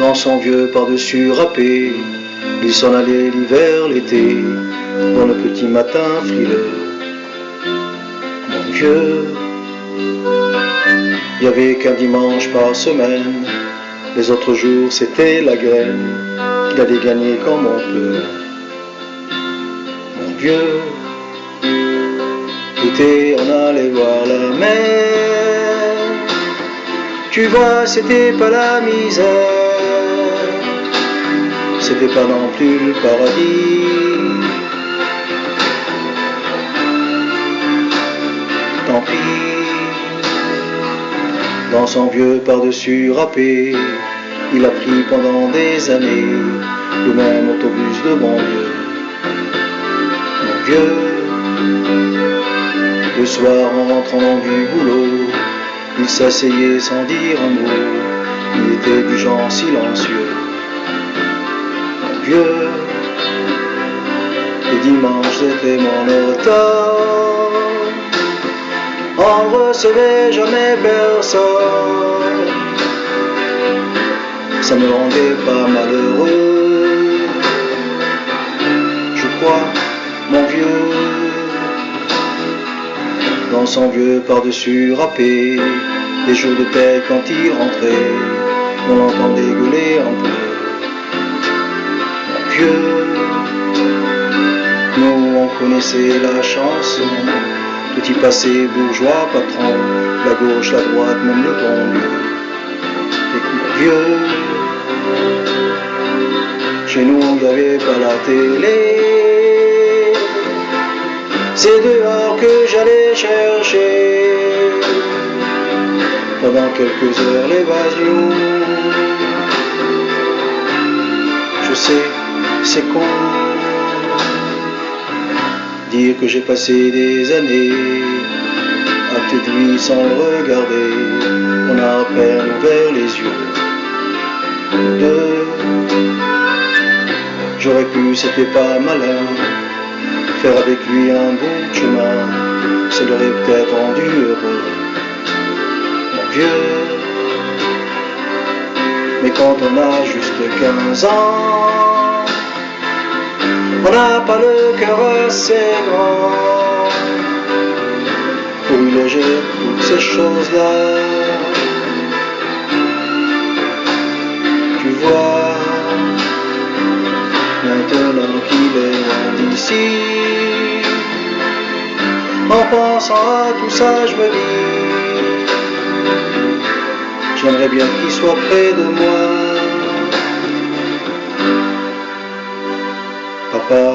dans son vieux par-dessus râpé, il s'en allait l'hiver, l'été, dans le petit matin frileux. Mon vieux, il n'y avait qu'un dimanche par semaine, les autres jours c'était la graine, il allait gagner comme on peut. Mon vieux, l'été on allait voir la mer, tu vois c'était pas la misère, c'était pas non plus le paradis. Tant pis, dans son vieux par-dessus râpé, il a pris pendant des années le même autobus de bon Dieu. Mon vieux, le soir en rentrant du boulot, il s'asseyait sans dire un mot, il était du genre silencieux. Mon vieux, les dimanches c'était mon automne, on ne recevait jamais personne, ça me rendait pas malheureux. Je crois, mon vieux, dans son vieux par-dessus râpé, les jours de paix quand il rentrait, on l'entendait gueuler un peu. Mon vieux, nous on connaissait la chanson, tout y passait, bourgeois, patron, la gauche, la droite, même le bon Dieu. Écoute vieux, chez nous il n'y avait pas la télé, c'est dehors que j'allais chercher, pendant quelques heures l'évasion. Je sais, c'est con, dire que j'ai passé des années à côté de lui sans le regarder, on a à peine ouvert les yeux. Deux, j'aurais pu, c'était pas malin, faire avec lui un bout de chemin, ça l'aurait peut-être rendu heureux. Mon vieux, mais quand on a juste 15 ans, on n'a pas le cœur assez grand pour y loger toutes ces choses-là. Tu vois, maintenant qu'il est loin d'ici, en pensant à tout ça, je me dis, j'aimerais bien qu'il soit près de moi. Papa.